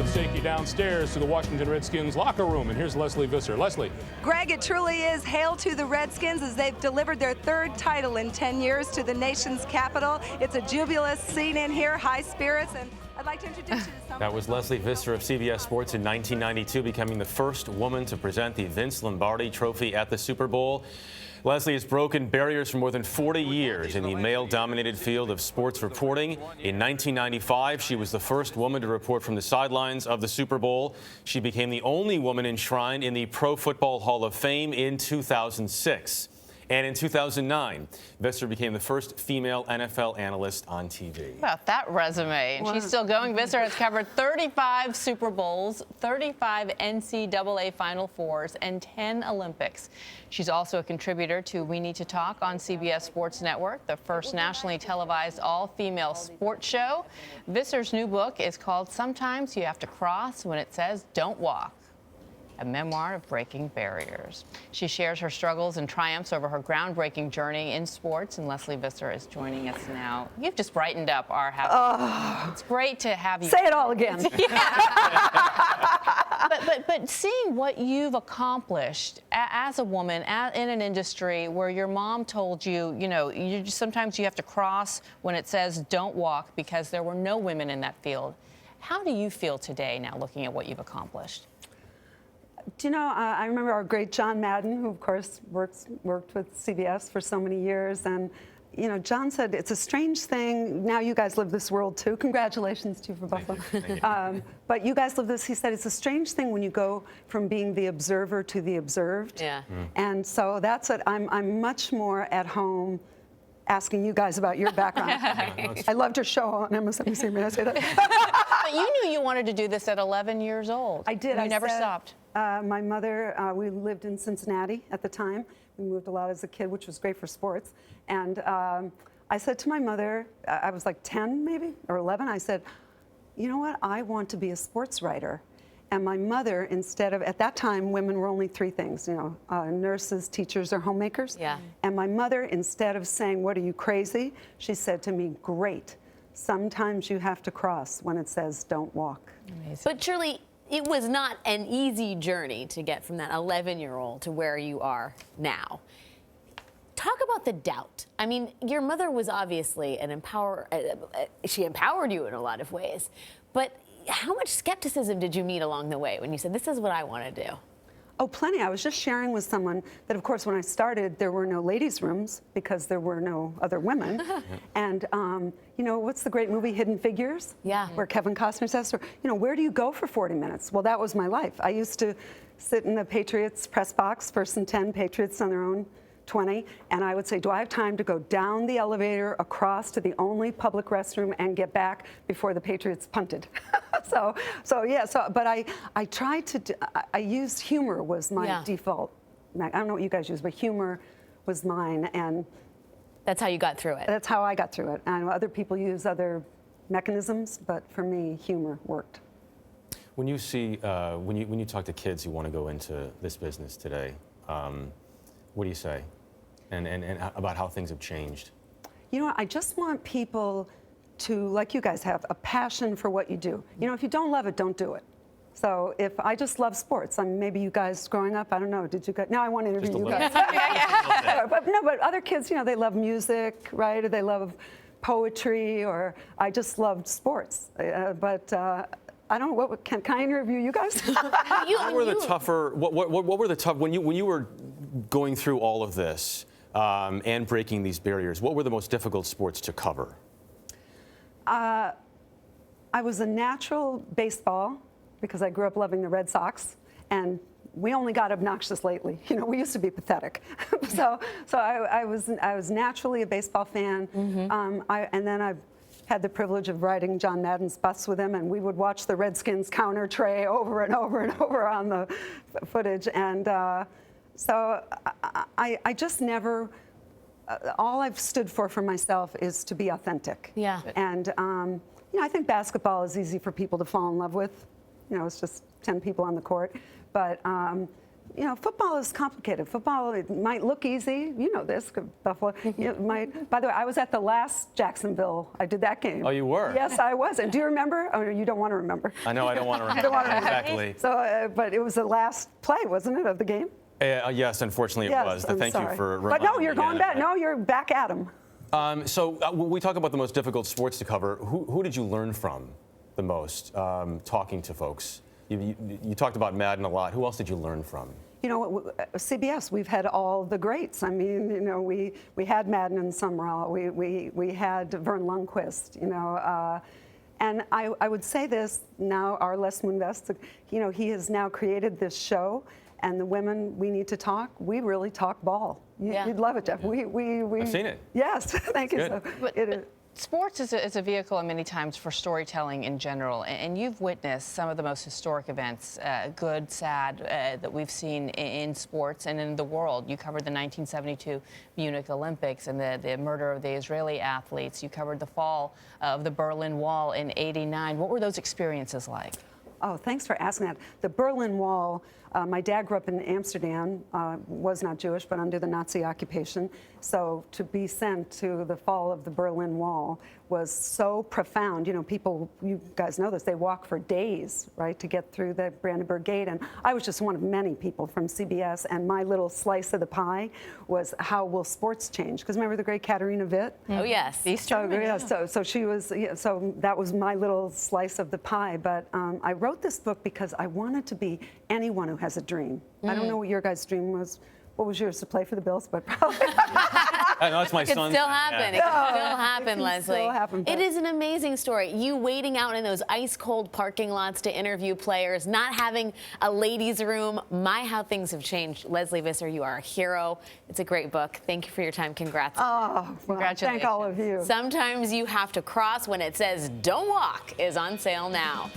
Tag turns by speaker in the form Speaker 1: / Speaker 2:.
Speaker 1: Let's take you downstairs to the Washington Redskins locker room, and here's Lesley Visser. Lesley.
Speaker 2: Greg, it truly is hail to the Redskins as they've delivered their third title in 10 years to the nation's capital. It's a jubilous scene in here, high spirits, and I'd like to introduce you to someone.
Speaker 3: That was Lesley Visser of CBS Sports in 1992, becoming the first woman to present the Vince Lombardi Trophy at the Super Bowl. Lesley has broken barriers for more than 40 years in the male-dominated field of sports reporting. In 1995, she was the first woman to report from the sidelines of the Super Bowl. She became the only woman enshrined in the Pro Football Hall of Fame in 2006. And in 2009, Visser became the first female NFL analyst on TV.
Speaker 4: About that resume. And she's still going. Visser has covered 35 Super Bowls, 35 NCAA Final Fours, and 10 Olympics. She's also a contributor to We Need to Talk on CBS Sports Network, the first nationally televised all-female sports show. Visser's new book is called Sometimes You Have to Cross When It Says Don't Walk, a memoir of breaking barriers. She shares her struggles and triumphs over her groundbreaking journey in sports, and Lesley Visser is joining us now. You've just brightened up our happy. It's great to have you.
Speaker 2: Say it all again.
Speaker 4: But seeing what you've accomplished as a woman in an industry where your mom told you, sometimes you have to cross when it says don't walk because there were no women in that field. How do you feel today now looking at what you've accomplished?
Speaker 5: Do you know, I remember our great John Madden, who of course worked with CBS for so many years, and John said it's a strange thing. Now you guys live this world too. Congratulations to you for Buffalo. But you guys live this. He said it's a strange thing when you go from being the observer to the observed.
Speaker 4: Yeah.
Speaker 5: And so that's what I'm much more at home asking you guys about your background. I loved your show on MSNBC. May I say that?
Speaker 4: But you knew you wanted to do this at 11 years old.
Speaker 5: I did.
Speaker 4: You never stopped.
Speaker 5: My mother, we lived in Cincinnati at the time. We moved a lot as a kid, which was great for sports. And I said to my mother, I was like 10 maybe, or 11, I said, you know what, I want to be a sports writer. And my mother, instead of, at that time, women were only three things, nurses, teachers, or homemakers.
Speaker 4: Yeah.
Speaker 5: And my mother, instead of saying, what are you, crazy? She said to me, great. Sometimes you have to cross when it says don't walk.
Speaker 4: Amazing.
Speaker 6: But surely it was not an easy journey to get from that 11-year-old to where you are now. Talk about the doubt. I mean, your mother was obviously an she empowered you in a lot of ways, but how much skepticism did you meet along the way when you said, this is what I want to do?
Speaker 5: Oh, plenty. I was just sharing with someone that, of course, when I started, there were no ladies' rooms because there were no other women. And, what's the great movie, Hidden Figures?
Speaker 6: Yeah.
Speaker 5: Where Kevin Costner says, where do you go for 40 minutes? Well, that was my life. I used to sit in the Patriots press box, first and 10, Patriots on their own 20, and I would say, do I have time to go down the elevator, across to the only public restroom, and get back before the Patriots punted? But I tried to, I used humor was my default. I don't know what you guys use, but humor was mine, and
Speaker 6: that's how you got through it.
Speaker 5: That's how I got through it. I know other people use other mechanisms, but for me, humor worked.
Speaker 3: When you see, when you talk to kids who want to go into this business today, what do you say? And about how things have changed?
Speaker 5: I just want people to, like you guys have, a passion for what you do. If you don't love it, don't do it. So if I just love sports, maybe you guys growing up, I don't know, did you guys? Now I want to interview you guys. But other kids, they love music, right? Or they love poetry, or I just loved sports. I don't know. Can I interview you guys?
Speaker 3: What were the tougher? What were the tough when you were going through all of this and breaking these barriers? What were the most difficult sports to cover?
Speaker 5: I was a natural baseball because I grew up loving the Red Sox, and we only got obnoxious lately. We used to be pathetic. so I was naturally a baseball fan, and then I've had the privilege of riding John Madden's bus with him, and we would watch the Redskins counter tray over and over and over on the footage. And so I just never, all I've stood for myself is to be authentic.
Speaker 6: Yeah.
Speaker 5: And I think basketball is easy for people to fall in love with. It's just 10 people on the court. But You know, football is complicated. Football, it might look easy. You know this, Buffalo. It might. By the way, I was at the last Jacksonville. I did that game.
Speaker 3: Oh, you were?
Speaker 5: Yes, I was. And do you remember? Oh, you don't want to remember.
Speaker 3: I know I don't want to remember.
Speaker 5: You don't want to remember.
Speaker 3: Exactly.
Speaker 5: So, but it was the last play, wasn't it, of the game?
Speaker 3: Yes, unfortunately it
Speaker 5: Yes,
Speaker 3: was.
Speaker 5: I'm
Speaker 3: Thank
Speaker 5: sorry.
Speaker 3: you for
Speaker 5: But no,
Speaker 3: reminding
Speaker 5: you're
Speaker 3: me
Speaker 5: going
Speaker 3: again.
Speaker 5: back. No, you're back at him.
Speaker 3: When we talk about the most difficult sports to cover, who did you learn from the most talking to folks? You talked about Madden a lot. Who else did you learn from?
Speaker 5: You know, CBS, we've had all the greats. I mean, you know, we had Madden and Summerall. We had Vern Lundquist, you know. And I would say this now, our Les Moonves, you know, he has now created this show, and the women, we need to talk. We really talk ball. You'd love it, Jeff.
Speaker 3: I've seen it.
Speaker 5: Yes, thank you. So,
Speaker 4: But sports is a vehicle many times for storytelling in general, and you've witnessed some of the most historic events, good, sad, that we've seen in sports and in the world. You covered the 1972 Munich Olympics and the murder of the Israeli athletes. You covered the fall of the Berlin Wall in '89. What were those experiences like?
Speaker 5: Oh, thanks for asking that. The Berlin Wall, my dad grew up in Amsterdam, was not Jewish, but under the Nazi occupation. So to be sent to the fall of the Berlin Wall was so profound. You know, people, you guys know this, they walk for days, right, to get through the Brandenburg Gate. And I was just one of many people from CBS, and my little slice of the pie was how will sports change? Because remember the great Katarina Witt?
Speaker 6: Oh, yes.
Speaker 5: So she was, so that was my little slice of the pie. But I wrote this book because I wanted to be anyone who has a dream. I don't know what your guys' dream was. What was yours, to play for the Bills? But probably.
Speaker 3: I know it's my
Speaker 6: It can
Speaker 3: son's.
Speaker 6: still happen. It can still happen,
Speaker 5: It can
Speaker 6: Leslie.
Speaker 5: still happen,
Speaker 6: It
Speaker 5: but-
Speaker 6: is an amazing story. You waiting out in those ice-cold parking lots to interview players, not having a ladies' room. My, how things have changed. Lesley Visser, you are a hero. It's a great book. Thank you for your time. Congrats.
Speaker 5: Oh, well, thank all of you.
Speaker 6: Sometimes you have to cross when it says "Don't walk" is on sale now.